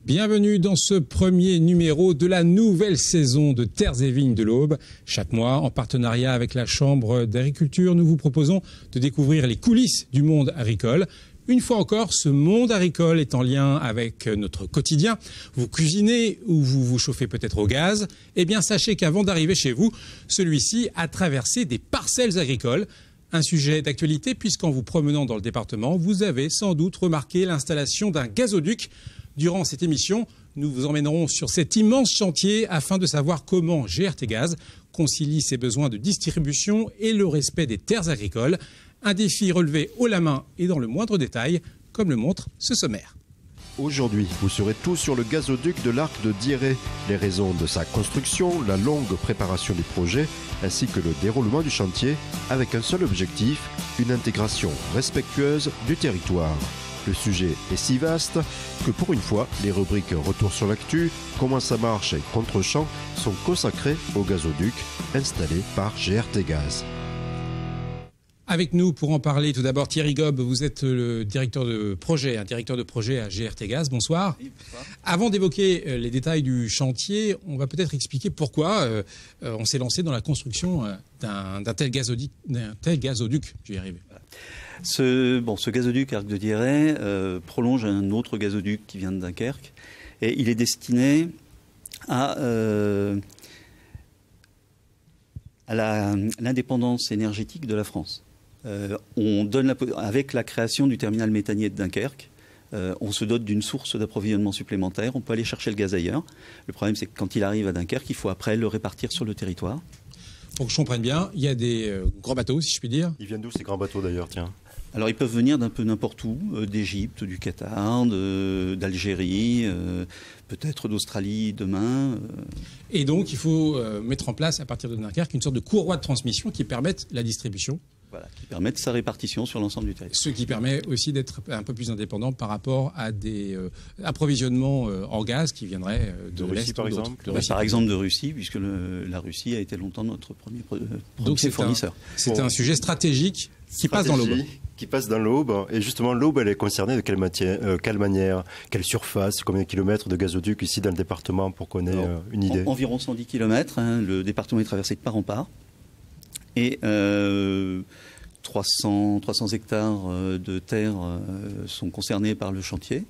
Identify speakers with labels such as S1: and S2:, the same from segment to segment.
S1: Bienvenue dans ce premier numéro de la nouvelle saison de Terres et Vignes de l'Aube. Chaque mois, en partenariat avec la Chambre d'agriculture, nous vous proposons de découvrir les coulisses du monde agricole. Une fois encore, ce monde agricole est en lien avec notre quotidien. Vous cuisinez ou vous vous chauffez peut-être au gaz. Eh bien, sachez qu'avant d'arriver chez vous, celui-ci a traversé des parcelles agricoles. Un sujet d'actualité puisqu'en vous promenant dans le département, vous avez sans doute remarqué l'installation d'un gazoduc. Durant cette émission, nous vous emmènerons sur cet immense chantier afin de savoir comment GRT Gaz concilie ses besoins de distribution et le respect des terres agricoles. Un défi relevé haut la main et dans le moindre détail, comme le montre ce sommaire.
S2: Aujourd'hui, vous saurez tout sur le gazoduc de l'Arc de Dieré, les raisons de sa construction, la longue préparation du projet, ainsi que le déroulement du chantier, avec un seul objectif, une intégration respectueuse du territoire. Le sujet est si vaste que pour une fois, les rubriques Retour sur l'actu, Comment ça marche et Contre-champ sont consacrées au gazoduc installé par GRT Gaz.
S1: Avec nous pour en parler, tout d'abord Thierry Gob, vous êtes le directeur de projet, à GRT Gaz. Bonsoir. Oui, bonsoir. Avant d'évoquer les détails du chantier, on va peut-être expliquer pourquoi on s'est lancé dans la construction d'un tel gazoduc. J'y arrive.
S3: Ce gazoduc Arc de Dieré prolonge un autre gazoduc qui vient de Dunkerque et il est destiné à l'indépendance énergétique de la France. Avec la création du terminal méthanier de Dunkerque, on se dote d'une source d'approvisionnement supplémentaire. On peut aller chercher le gaz ailleurs. Le problème, c'est que quand il arrive à Dunkerque, il faut après le répartir sur le territoire.
S1: Pour que je comprenne bien, il y a des grands bateaux, si je puis dire.
S2: Ils viennent d'où ces grands bateaux d'ailleurs, tiens?
S3: Alors ils peuvent venir d'un peu n'importe où, d'Égypte, du Qatar, d'Algérie, peut-être d'Australie demain.
S1: Et donc il faut mettre en place à partir de Dunkerque une sorte de courroie de transmission qui permette la distribution.
S3: Voilà, qui permettent sa répartition sur l'ensemble du territoire.
S1: Ce qui permet aussi d'être un peu plus indépendant par rapport à des approvisionnements en gaz qui viendraient de Russie, par exemple.
S3: Par exemple de Russie, puisque la Russie a été longtemps notre premier fournisseur.
S1: C'est un sujet stratégique qui passe dans l'Aube.
S2: Qui passe dans l'Aube. Et justement, l'Aube, elle est concernée de quelle manière, quelle surface, combien de kilomètres de gazoduc ici dans le département pour qu'on ait une idée?
S3: Environ 110 kilomètres. Le département est traversé de part en part. Et 300 hectares de terre sont concernés par le chantier.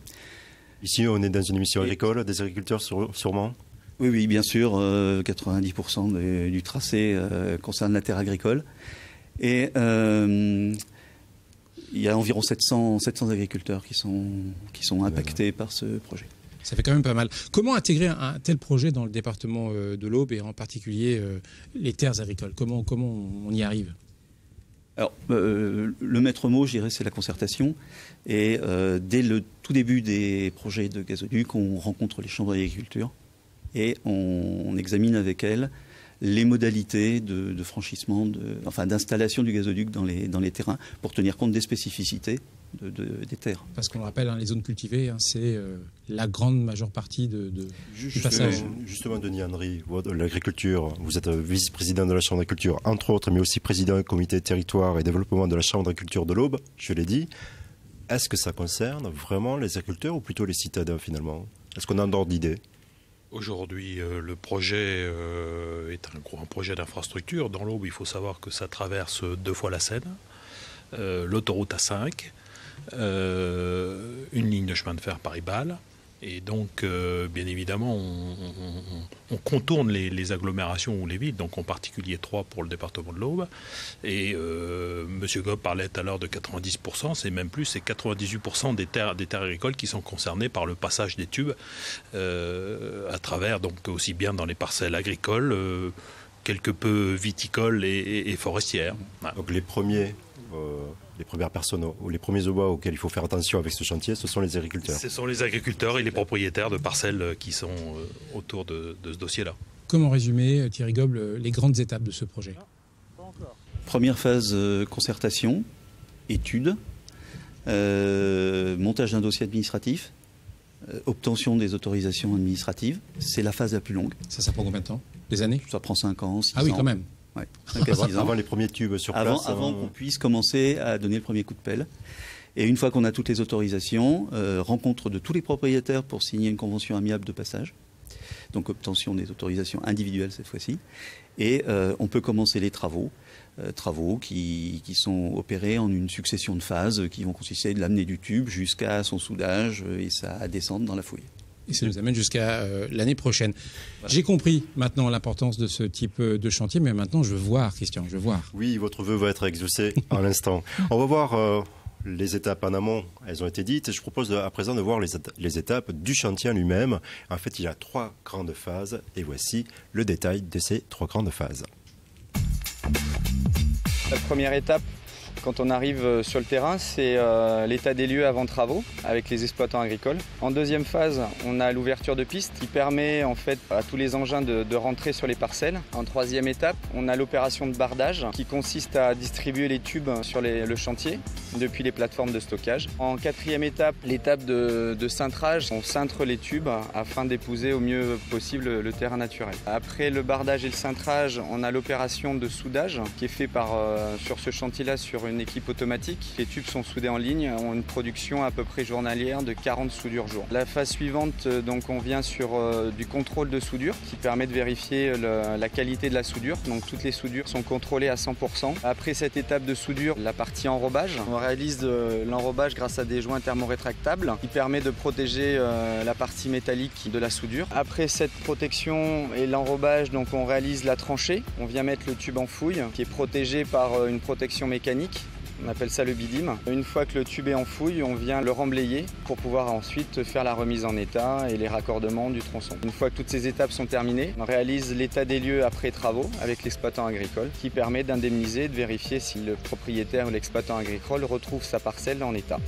S2: Ici, on est dans une émission agricole, des agriculteurs sûrement?
S3: Oui, bien sûr. 90% du tracé concerne la terre agricole. Et il y a environ 700 agriculteurs qui sont impactés par ce projet.
S1: Ça fait quand même pas mal. Comment intégrer un tel projet dans le département de l'Aube et en particulier les terres agricoles? Comment on y arrive?
S3: Alors, le maître mot, je dirais, c'est la concertation. Et dès le tout début des projets de gazoduc, on rencontre les chambres d'agriculture et on examine avec elles les modalités de franchissement, d'installation du gazoduc dans les terrains pour tenir compte des spécificités des terres.
S1: Parce qu'on le rappelle, les zones cultivées, c'est la grande majeure partie du passage.
S2: Justement, Denis Henry, de l'agriculture, vous êtes vice-président de la Chambre d'agriculture, entre autres, mais aussi président du comité territoire et développement de la Chambre d'agriculture de l'Aube, je l'ai dit. Est-ce que ça concerne vraiment les agriculteurs ou plutôt les citadins finalement? Est-ce qu'on a un ordre d'idée?
S4: Aujourd'hui, le projet est un grand projet d'infrastructure. Dans l'Aube, il faut savoir que ça traverse 2 fois la Seine, l'autoroute A5, une ligne de chemin de fer Paris-Bâle. Et donc, bien évidemment, on contourne les agglomérations ou les villes, donc en particulier 3 pour le département de l'Aube. Et M. Gob parlait tout à l'heure de 90%, c'est même plus, c'est 98% des terres agricoles qui sont concernées par le passage des tubes à travers, donc aussi bien dans les parcelles agricoles, quelque peu viticoles et forestières. Voilà.
S2: Donc les premières personnes ou les premiers obas auxquels il faut faire attention avec ce chantier, ce sont les agriculteurs.
S4: Ce sont les agriculteurs et les propriétaires de parcelles qui sont autour de ce dossier-là.
S1: Comment résumer, Thierry Gob, les grandes étapes de ce projet?
S3: Première phase, concertation, étude, montage d'un dossier administratif, obtention des autorisations administratives. C'est la phase la plus longue.
S1: Ça prend combien de temps? Des années?
S3: Ça prend 5 ans, 6 ans.
S1: Ah oui, quand même.
S3: Ouais, 5 à 6 ans.
S2: Avant les premiers tubes sur place.
S3: Avant qu'on puisse commencer à donner le premier coup de pelle. Et une fois qu'on a toutes les autorisations, rencontre de tous les propriétaires pour signer une convention amiable de passage. Donc obtention des autorisations individuelles cette fois-ci. Et on peut commencer les travaux qui sont opérés en une succession de phases qui vont consister de l'amener du tube jusqu'à son soudage et sa descente dans la fouille.
S1: Et ça nous amène jusqu'à l'année prochaine. Voilà. J'ai compris maintenant l'importance de ce type de chantier, mais maintenant je veux voir, Christian, je veux voir.
S2: Oui, votre vœu va être exaucé à l'instant. On va voir les étapes en amont, elles ont été dites. Je propose à présent de voir les étapes du chantier en lui-même. En fait, il y a 3 grandes phases et voici le détail de ces 3 grandes phases.
S5: La première étape, quand on arrive sur le terrain, c'est l'état des lieux avant travaux avec les exploitants agricoles. En deuxième phase, on a l'ouverture de piste qui permet en fait à tous les engins de rentrer sur les parcelles. En troisième étape, on a l'opération de bardage qui consiste à distribuer les tubes sur le chantier depuis les plateformes de stockage. En quatrième étape, l'étape de cintrage. On cintre les tubes afin d'épouser au mieux possible le terrain naturel. Après le bardage et le cintrage, on a l'opération de soudage qui est fait sur ce chantier-là sur une équipe automatique. Les tubes sont soudés en ligne, ont une production à peu près journalière de 40 soudures jour. La phase suivante, donc on vient sur du contrôle de soudure qui permet de vérifier la qualité de la soudure. Donc toutes les soudures sont contrôlées à 100%. Après cette étape de soudure, la partie enrobage, on réalise l'enrobage grâce à des joints thermorétractables qui permet de protéger la partie métallique de la soudure. Après cette protection et l'enrobage, donc on réalise la tranchée. On vient mettre le tube en fouille qui est protégé par une protection mécanique. On appelle ça le bidim. Une fois que le tube est en fouille, on vient le remblayer pour pouvoir ensuite faire la remise en état et les raccordements du tronçon. Une fois que toutes ces étapes sont terminées, on réalise l'état des lieux après travaux avec l'exploitant agricole qui permet d'indemniser, de vérifier si le propriétaire ou l'exploitant agricole retrouve sa parcelle en état.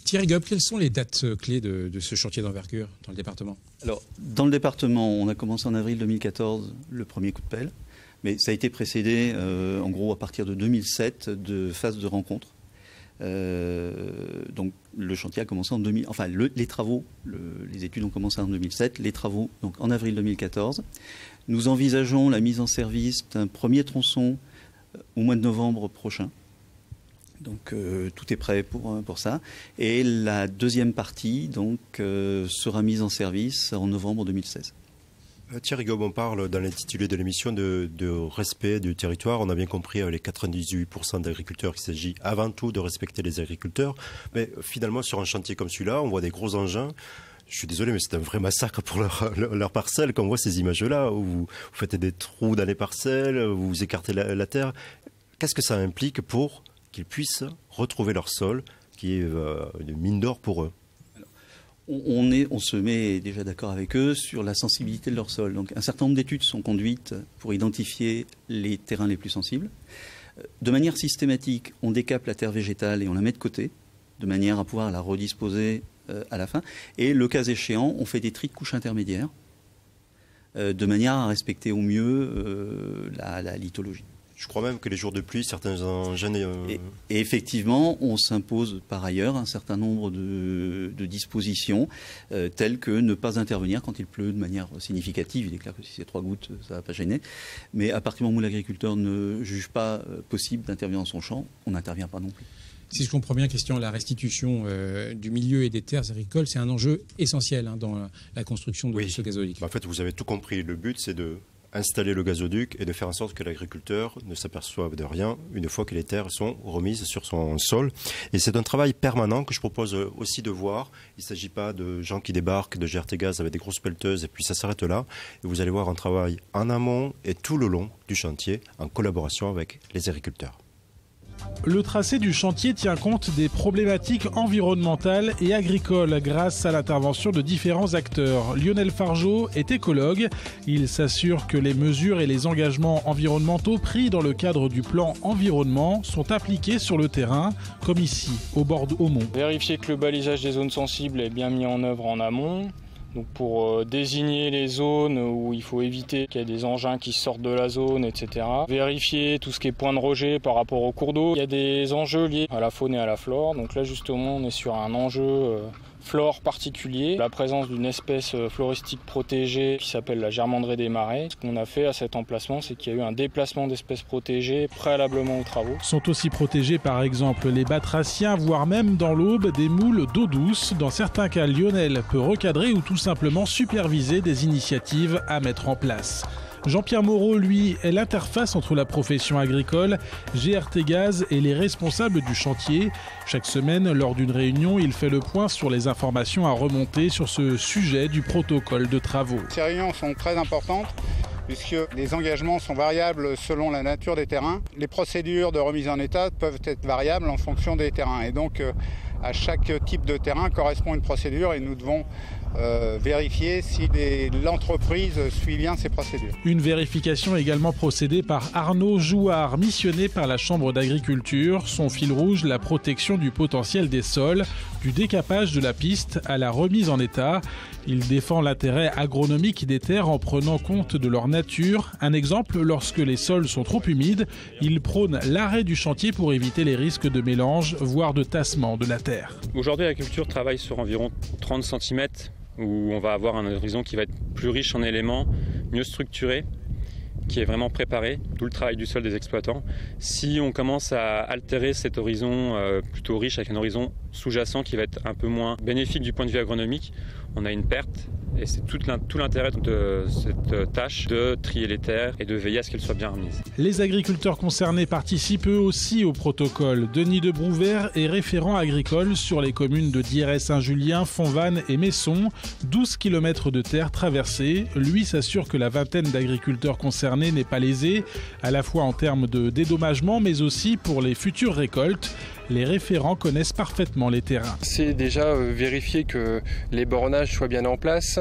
S1: Thierry Gob, quelles sont les dates clés de ce chantier d'envergure dans le département ?
S3: Alors, dans le département, on a commencé en avril 2014 le premier coup de pelle. Mais ça a été précédé, en gros, à partir de 2007, de phase de rencontre. Donc, le chantier a commencé en 2000. Enfin, les travaux, les études ont commencé en 2007. Les travaux, donc en avril 2014. Nous envisageons la mise en service d'un premier tronçon au mois de novembre prochain. Donc, tout est prêt pour ça. Et la deuxième partie, donc, sera mise en service en novembre 2016.
S2: Thierry Gob, on parle dans l'intitulé de l'émission de respect du territoire. On a bien compris avec les 98% d'agriculteurs qu'il s'agit avant tout de respecter les agriculteurs. Mais finalement, sur un chantier comme celui-là, on voit des gros engins. Je suis désolé, mais c'est un vrai massacre pour leur parcelle. Quand on voit ces images-là, où vous faites des trous dans les parcelles, vous écartez la terre. Qu'est-ce que ça implique pour qu'ils puissent retrouver leur sol, qui est une mine d'or pour eux?
S3: On se met déjà d'accord avec eux sur la sensibilité de leur sol. Donc, un certain nombre d'études sont conduites pour identifier les terrains les plus sensibles. De manière systématique, on décape la terre végétale et on la met de côté, de manière à pouvoir la redisposer à la fin. Et le cas échéant, on fait des tris de couches intermédiaires, de manière à respecter au mieux la lithologie.
S2: Je crois même que les jours de pluie, certains engins...
S3: Et effectivement, on s'impose par ailleurs un certain nombre de dispositions telles que ne pas intervenir quand il pleut de manière significative. Il est clair que si c'est 3 gouttes, ça ne va pas gêner. Mais à partir du moment où l'agriculteur ne juge pas possible d'intervenir dans son champ, on n'intervient pas non plus.
S1: Si je comprends bien, Christian, la restitution du milieu et des terres agricoles, c'est un enjeu essentiel dans la construction de ce gazoduc.
S2: En fait, vous avez tout compris. Le but, c'est de installer le gazoduc et de faire en sorte que l'agriculteur ne s'aperçoive de rien une fois que les terres sont remises sur son sol. Et c'est un travail permanent que je propose aussi de voir. Il ne s'agit pas de gens qui débarquent de GRTGaz avec des grosses pelleteuses et puis ça s'arrête là. Et vous allez voir un travail en amont et tout le long du chantier en collaboration avec les agriculteurs.
S6: Le tracé du chantier tient compte des problématiques environnementales et agricoles grâce à l'intervention de différents acteurs. Lionel Fargeau est écologue. Il s'assure que les mesures et les engagements environnementaux pris dans le cadre du plan environnement sont appliqués sur le terrain, comme ici, au bord de Haumont.
S7: Vérifier que le balisage des zones sensibles est bien mis en œuvre en amont. Donc pour désigner les zones où il faut éviter qu'il y ait des engins qui sortent de la zone, etc. Vérifier tout ce qui est point de rejet par rapport au cours d'eau. Il y a des enjeux liés à la faune et à la flore. Donc là justement on est sur un enjeu flore particulier, la présence d'une espèce floristique protégée qui s'appelle la germandrée des marais. Ce qu'on a fait à cet emplacement, c'est qu'il y a eu un déplacement d'espèces protégées préalablement aux travaux.
S6: Sont aussi protégés par exemple les batraciens, voire même dans l'Aube des moules d'eau douce. Dans certains cas, Lionel peut recadrer ou tout simplement superviser des initiatives à mettre en place. Jean-Pierre Moreau, lui, est l'interface entre la profession agricole, GRT Gaz et les responsables du chantier. Chaque semaine, lors d'une réunion, il fait le point sur les informations à remonter sur ce sujet du protocole de travaux.
S8: Ces réunions sont très importantes puisque les engagements sont variables selon la nature des terrains. Les procédures de remise en état peuvent être variables en fonction des terrains. Et donc, à chaque type de terrain correspond une procédure et nous devons vérifier si l'entreprise suit bien ces procédures.
S6: Une vérification également procédée par Arnaud Jouard, missionné par la Chambre d'agriculture. Son fil rouge, la protection du potentiel des sols, du décapage de la piste à la remise en état. Il défend l'intérêt agronomique des terres en prenant compte de leur nature. Un exemple, lorsque les sols sont trop humides, il prône l'arrêt du chantier pour éviter les risques de mélange, voire de tassement de la terre.
S9: Aujourd'hui, l'agriculture travaille sur environ 30 cm, où on va avoir un horizon qui va être plus riche en éléments, mieux structuré, qui est vraiment préparé, d'où le travail du sol des exploitants. Si on commence à altérer cet horizon plutôt riche avec un horizon sous-jacent qui va être un peu moins bénéfique du point de vue agronomique, on a une perte. Et c'est tout l'intérêt de cette tâche de trier les terres et de veiller à ce qu'elles soient bien remises.
S6: Les agriculteurs concernés participent eux aussi au protocole. Denis de Brouvert est référent agricole sur les communes de Dieray-Saint-Julien, Fontvannes et Messon. 12 km de terre traversée. Lui s'assure que la vingtaine d'agriculteurs concernés n'est pas lésée, à la fois en termes de dédommagement, mais aussi pour les futures récoltes. Les référents connaissent parfaitement les terrains.
S10: C'est déjà vérifier que les bornages soient bien en place,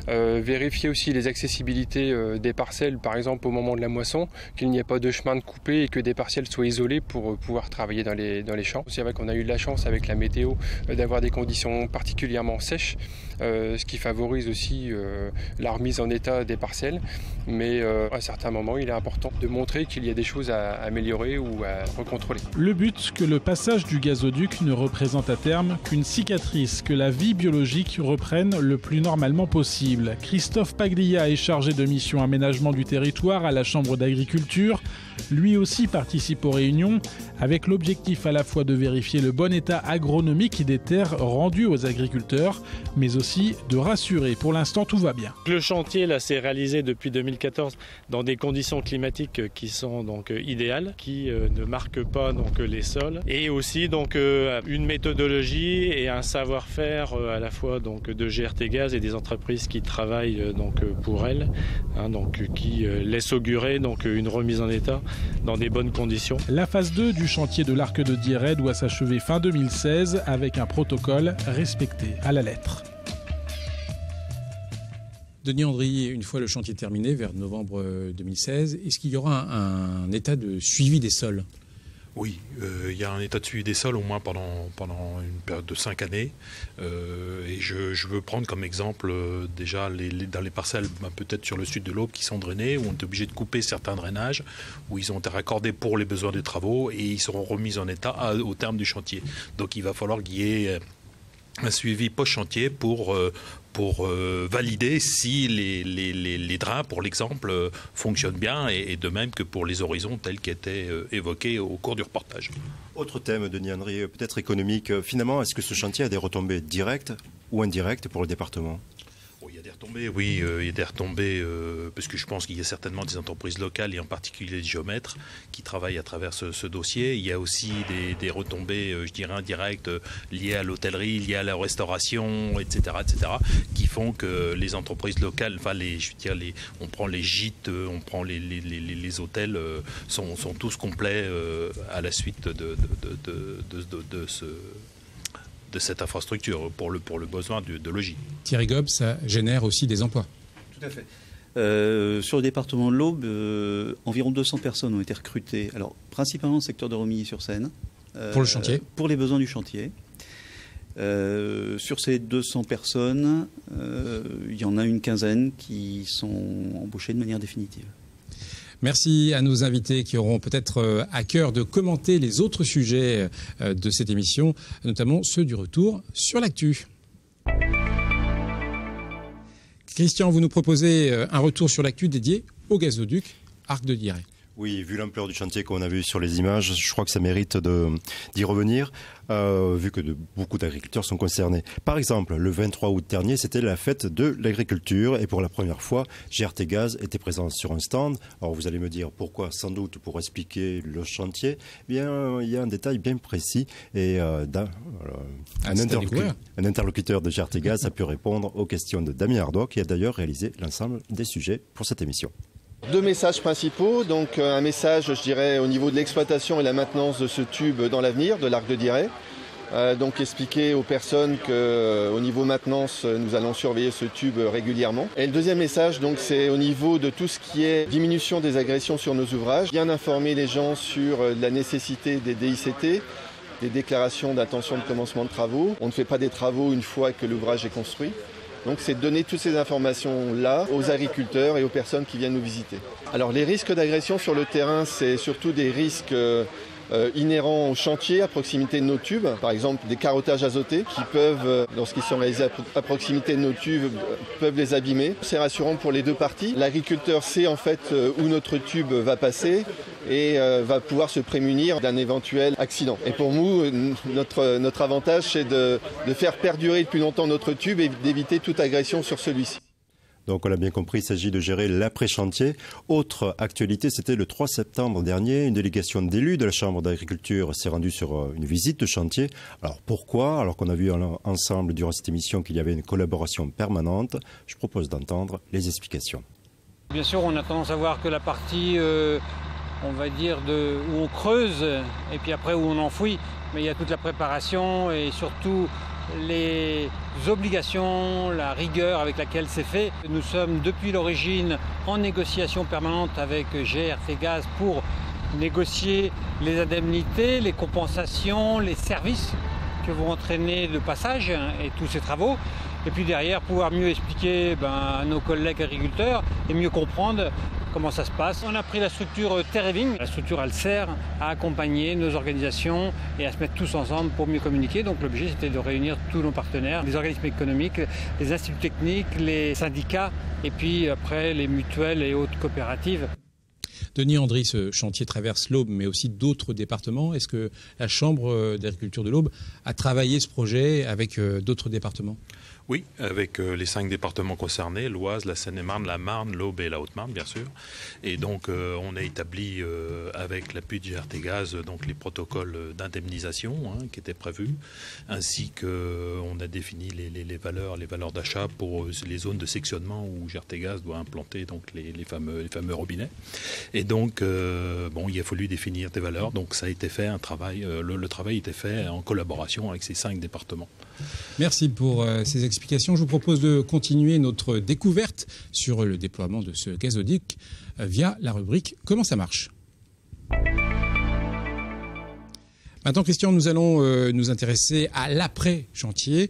S10: vérifier aussi les accessibilités des parcelles, par exemple au moment de la moisson, qu'il n'y ait pas de chemin de coupé et que des parcelles soient isolées pour pouvoir travailler dans les champs. C'est vrai qu'on a eu de la chance avec la météo d'avoir des conditions particulièrement sèches, ce qui favorise aussi la remise en état des parcelles. Mais à certains moments, il est important de montrer qu'il y a des choses à améliorer ou à recontrôler.
S6: Le but, que le passage du gazoduc ne représente à terme qu'une cicatrice, que la vie biologique reprenne le plus normalement possible. Christophe Paglia est chargé de mission aménagement du territoire à la Chambre d'agriculture. Lui aussi participe aux réunions avec l'objectif à la fois de vérifier le bon état agronomique des terres rendues aux agriculteurs, mais aussi de rassurer. Pour l'instant, tout va bien.
S11: Le chantier là s'est réalisé depuis 2014 dans des conditions climatiques qui sont donc idéales, qui ne marquent pas donc les sols, et aussi donc une méthodologie et un savoir-faire à la fois donc de GRT Gaz et des entreprises qui travaillent donc pour elles, donc qui laissent augurer donc une remise en état dans des bonnes conditions.
S6: La phase 2 du chantier de l'Arc de Dieray doit s'achever fin 2016 avec un protocole respecté à la lettre.
S1: Denis Andry, une fois le chantier terminé, vers novembre 2016, est-ce qu'il y aura un état de suivi des sols ?
S4: Oui, il y a un état de suivi des sols au moins pendant une période de 5 années. Et je veux prendre comme exemple déjà dans les parcelles peut-être sur le sud de l'Aube qui sont drainées, où on est obligé de couper certains drainages, où ils ont été raccordés pour les besoins des travaux et ils seront remis en état au terme du chantier. Donc il va falloir qu'il y ait un suivi post-chantier pour valider si les drains, pour l'exemple, fonctionnent bien, et de même que pour les horizons tels qu'étaient évoqués au cours du reportage.
S2: Autre thème, Denis Andry, peut-être économique. Finalement, est-ce que ce chantier a des retombées directes ou indirectes pour le département ?
S4: Il y a des retombées, oui, il y a des retombées, parce que je pense qu'il y a certainement des entreprises locales, et en particulier les géomètres, qui travaillent à travers ce dossier. Il y a aussi des retombées, je dirais, indirectes, liées à l'hôtellerie, liées à la restauration, etc., qui font que les entreprises locales, enfin, on prend les gîtes, on prend les hôtels, sont tous complets à la suite de cette infrastructure pour le besoin de logis.
S1: Thierry Gob, ça génère aussi des emplois.
S3: Tout à fait. Sur le département de l'Aube, environ 200 personnes ont été recrutées, alors principalement au secteur de Romilly-sur-Seine.
S1: Pour le chantier ?
S3: Pour les besoins du chantier. Sur ces 200 personnes, il y en a une quinzaine qui sont embauchées de manière définitive.
S1: Merci à nos invités qui auront peut-être à cœur de commenter les autres sujets de cette émission, notamment ceux du retour sur l'actu. Christian, vous nous proposez un retour sur l'actu dédié au gazoduc Arc de Dieray.
S2: Oui, vu l'ampleur du chantier qu'on a vu sur les images, je crois que ça mérite d'y revenir, vu que beaucoup d'agriculteurs sont concernés. Par exemple, le 23 août dernier, c'était la fête de l'agriculture et pour la première fois, GRT Gaz était présent sur un stand. Alors vous allez me dire pourquoi, sans doute pour expliquer le chantier. Eh bien, il y a un détail bien précis et un interlocuteur de GRT Gaz a pu répondre aux questions de Damien Ardois, qui a d'ailleurs réalisé l'ensemble des sujets pour cette émission.
S12: Deux messages principaux, donc un message je dirais au niveau de l'exploitation et la maintenance de ce tube dans l'avenir de l'Arc de Dieray. Donc expliquer aux personnes qu'au niveau maintenance, nous allons surveiller ce tube régulièrement. Et le deuxième message, donc, c'est au niveau de tout ce qui est diminution des agressions sur nos ouvrages, bien informer les gens sur la nécessité des DICT, des déclarations d'intention de commencement de travaux. On ne fait pas des travaux une fois que l'ouvrage est construit. Donc c'est de donner toutes ces informations-là aux agriculteurs et aux personnes qui viennent nous visiter. Alors les risques d'agression sur le terrain, c'est surtout des risques inhérents au chantier à proximité de nos tubes. Par exemple des carottages azotés qui peuvent, lorsqu'ils sont réalisés à proximité de nos tubes, peuvent les abîmer. C'est rassurant pour les deux parties. L'agriculteur sait en fait où notre tube va passer et va pouvoir se prémunir d'un éventuel accident. Et pour nous, notre avantage, c'est de faire perdurer plus longtemps notre tube et d'éviter toute agression sur celui-ci.
S2: Donc on l'a bien compris, il s'agit de gérer l'après-chantier. Autre actualité, c'était le 3 septembre dernier, une délégation d'élus de la Chambre d'agriculture s'est rendue sur une visite de chantier. Alors pourquoi? Alors qu'on a vu ensemble durant cette émission qu'il y avait une collaboration permanente, je propose d'entendre les explications.
S13: Bien sûr, on a tendance à voir que la partie, on va dire, où on creuse et puis après où on enfouit, mais il y a toute la préparation et surtout les obligations, la rigueur avec laquelle c'est fait. Nous sommes depuis l'origine en négociation permanente avec GRT Gaz pour négocier les indemnités, les compensations, les services que vont entraîner le passage et tous ces travaux. Et puis derrière, pouvoir mieux expliquer à nos collègues agriculteurs et mieux comprendre comment ça se passe. On a pris la structure Terreving. La structure, elle sert à accompagner nos organisations et à se mettre tous ensemble pour mieux communiquer. Donc l'objectif, c'était de réunir tous nos partenaires, les organismes économiques, les instituts techniques, les syndicats et puis après les mutuelles et autres coopératives.
S1: Denis Andry, ce chantier traverse l'Aube, mais aussi d'autres départements. Est-ce que la Chambre d'agriculture de l'Aube a travaillé ce projet avec d'autres départements ?
S4: Oui, avec les 5 départements concernés, l'Oise, la Seine-et-Marne, la Marne, l'Aube et la Haute-Marne, bien sûr. Et donc, on a établi, avec l'appui de GRT Gaz, donc les protocoles d'indemnisation qui étaient prévus, ainsi qu'on a défini les valeurs d'achat pour les zones de sectionnement où GRT Gaz doit implanter donc les fameux robinets. Et donc, il a fallu définir des valeurs. Donc, ça a été fait un travail. Le travail a été fait en collaboration avec ces 5 départements.
S1: Merci pour ces explications. Je vous propose de continuer notre découverte sur le déploiement de ce gazoduc via la rubrique « Comment ça marche ?» Maintenant, Christian, nous allons nous intéresser à l'après-chantier.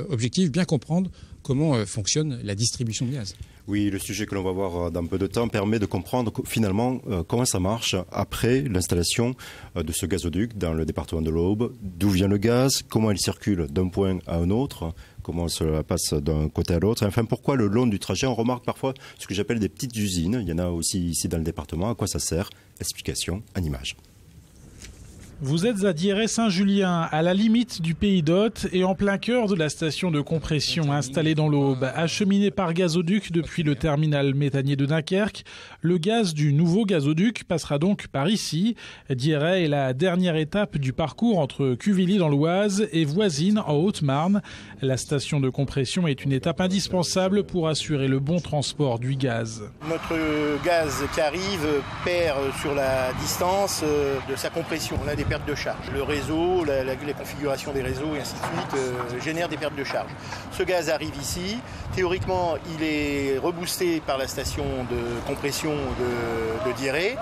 S1: Objectif, bien comprendre comment fonctionne la distribution de gaz.
S2: Oui, le sujet que l'on va voir dans peu de temps permet de comprendre finalement comment ça marche après l'installation de ce gazoduc dans le département de l'Aube. D'où vient le gaz, comment il circule d'un point à un autre, comment cela passe d'un côté à l'autre. Enfin, pourquoi le long du trajet, on remarque parfois ce que j'appelle des petites usines. Il y en a aussi ici dans le département. À quoi ça sert? Explication en images.
S6: Vous êtes à Dieray-Saint-Julien, à la limite du Pays d'Hôte et en plein cœur de la station de compression installée dans l'Aube. Acheminé par gazoduc depuis le terminal méthanier de Dunkerque, le gaz du nouveau gazoduc passera donc par ici. Dieray est la dernière étape du parcours entre Cuvilly dans l'Oise et Voisines en Haute-Marne. La station de compression est une étape indispensable pour assurer le bon transport du gaz.
S14: Notre gaz qui arrive perd sur la distance de sa compression. On a des pertes de charge. Le réseau, la configuration des réseaux et ainsi de suite génère des pertes de charge. Ce gaz arrive ici. Théoriquement, il est reboosté par la station de compression de Dieray.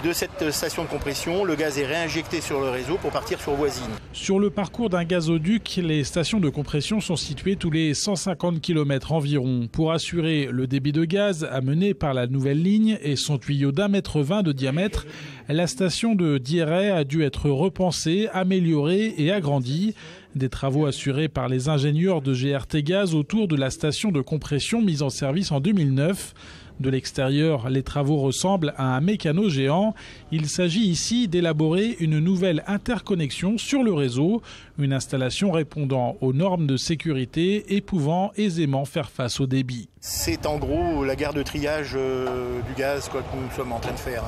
S14: De cette station de compression, le gaz est réinjecté sur le réseau pour partir sur Voisines.
S6: Sur le parcours d'un gazoduc, les stations de compression sont situées tous les 150 km environ. Pour assurer le débit de gaz amené par la nouvelle ligne et son tuyau d'1,20 m de diamètre, la station de Dieray a dû être repensée, améliorée et agrandie. Des travaux assurés par les ingénieurs de GRT Gaz autour de la station de compression mise en service en 2009. De l'extérieur, les travaux ressemblent à un mécano géant. Il s'agit ici d'élaborer une nouvelle interconnexion sur le réseau, une installation répondant aux normes de sécurité et pouvant aisément faire face au débit.
S14: C'est en gros la gare de triage du gaz que nous sommes en train de faire.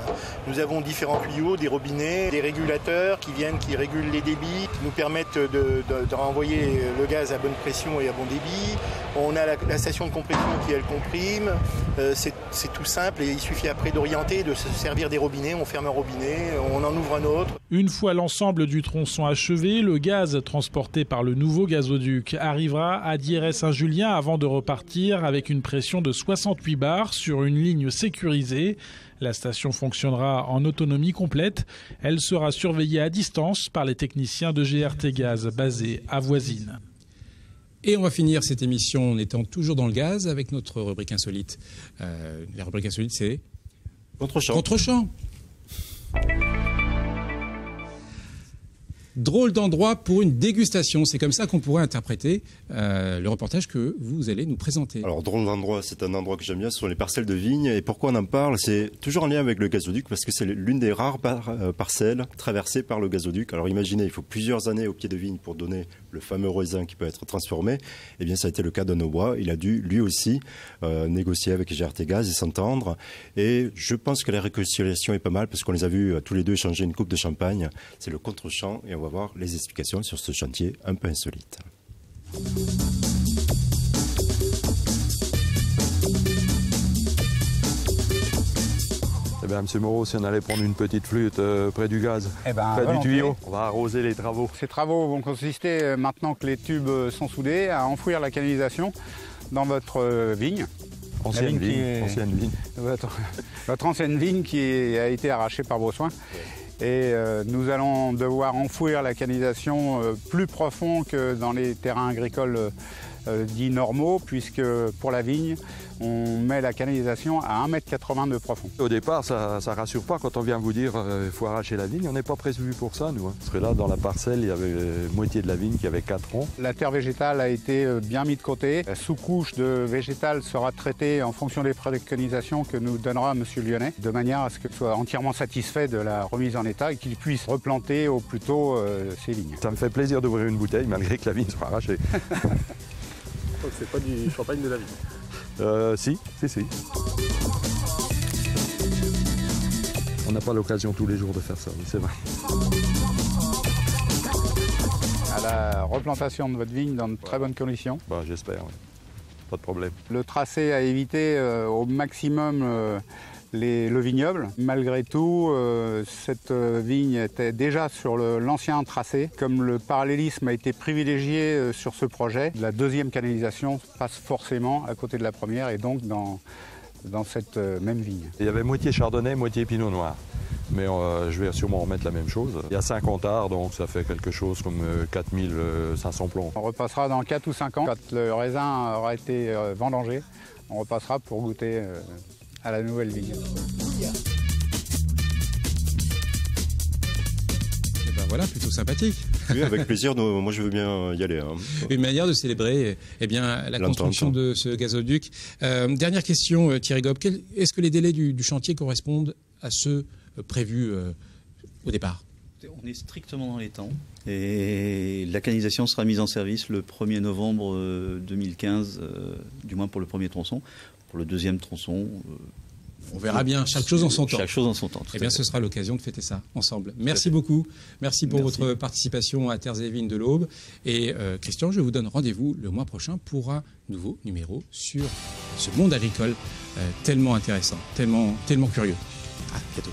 S14: Nous avons différents tuyaux, des robinets, des régulateurs qui régulent les débits, qui nous permettent de renvoyer le gaz à bonne pression et à bon débit. On a la station de compression qui elle comprime. C'est tout simple et il suffit après d'orienter, de se servir des robinets. On ferme un robinet, on en ouvre un autre.
S6: Une fois l'ensemble du tronçon achevé, le gaz transporté par le nouveau gazoduc arrivera à Dieray-Saint-Julien avant de repartir avec une pression de 68 bars sur une ligne sécurisée. La station fonctionnera en autonomie complète. Elle sera surveillée à distance par les techniciens de GRT Gaz basés à Voisines.
S1: Et on va finir cette émission en étant toujours dans le gaz avec notre rubrique insolite. La rubrique insolite, c'est
S2: Contre-champ.
S1: Contre-champ. Drôle d'endroit pour une dégustation. C'est comme ça qu'on pourrait interpréter le reportage que vous allez nous présenter.
S2: Alors, drôle d'endroit, c'est un endroit que j'aime bien, ce sont les parcelles de vignes. Et pourquoi on en parle? C'est toujours en lien avec le gazoduc, parce que c'est l'une des rares parcelles traversées par le gazoduc. Alors imaginez, il faut plusieurs années au pied de vigne pour donner le fameux raisin qui peut être transformé. Eh bien, ça a été le cas de Aubois. Il a dû, lui aussi, négocier avec GRT Gaz et s'entendre. Et je pense que la réconciliation est pas mal, parce qu'on les a vus tous les deux échanger une coupe de champagne. C'est le contre-champ, et on va voir les explications sur ce chantier un peu insolite.
S15: Eh bien, M. Moreau, si on allait prendre une petite flûte près du gaz, près du tuyau, on va arroser les travaux.
S8: Ces travaux vont consister, maintenant que les tubes sont soudés, à enfouir la canalisation dans votre vigne.
S15: Ancienne vigne.
S8: Votre ancienne vigne qui a été arrachée par vos soins. Et nous allons devoir enfouir la canalisation plus profond que dans les terrains agricoles dits normaux, puisque pour la vigne, on met la canalisation à 1,80 m de profond.
S15: Au départ, ça ne rassure pas quand on vient vous dire il faut arracher la vigne. On n'est pas prévu pour ça, nous. Parce que là, dans la parcelle, il y avait moitié de la vigne qui avait 4 ronds.
S8: La terre végétale a été bien mise de côté. La sous-couche de végétale sera traitée en fonction des préconisations que nous donnera M. Lyonnais, de manière à ce qu'il soit entièrement satisfait de la remise en état et qu'il puisse replanter au plus tôt ses vignes.
S15: Ça me fait plaisir d'ouvrir une bouteille, malgré que la vigne soit arrachée.
S16: Donc c'est pas du champagne de la vigne.
S15: Si. On n'a pas l'occasion tous les jours de faire ça, oui, c'est vrai.
S8: À la replantation de votre vigne dans de très bonnes conditions.
S15: J'espère, oui. Pas de problème.
S8: Le tracé a évité au maximum le vignoble. Malgré tout, cette vigne était déjà sur l'ancien tracé. Comme le parallélisme a été privilégié sur ce projet, la deuxième canalisation passe forcément à côté de la première et donc dans cette même vigne.
S15: Il y avait moitié chardonnay, moitié pinot noir. Mais je vais sûrement remettre la même chose. Il y a 50 arts, donc ça fait quelque chose comme 4500 plombs.
S8: On repassera dans 4 ou 5 ans, quand le raisin aura été vendangé. On repassera pour goûter à la nouvelle vigne.
S1: Et ben voilà, plutôt sympathique.
S2: Oui, avec plaisir, moi je veux bien y aller.
S1: Une manière de célébrer la construction de ce gazoduc. Dernière question, Thierry Gob. Est-ce que les délais du chantier correspondent à ceux prévus au départ?
S3: On est strictement dans les temps et la canalisation sera mise en service le 1er novembre 2015, du moins pour le premier tronçon. Pour le deuxième tronçon,
S1: on verra bien, chaque chose en son temps.
S3: Chaque chose en son temps.
S1: Eh bien, ce sera l'occasion de fêter ça ensemble. Merci beaucoup. Merci pour votre participation à Terres et Vignes de l'Aube. Et Christian, je vous donne rendez-vous le mois prochain pour un nouveau numéro sur ce monde agricole tellement intéressant, tellement curieux. À bientôt.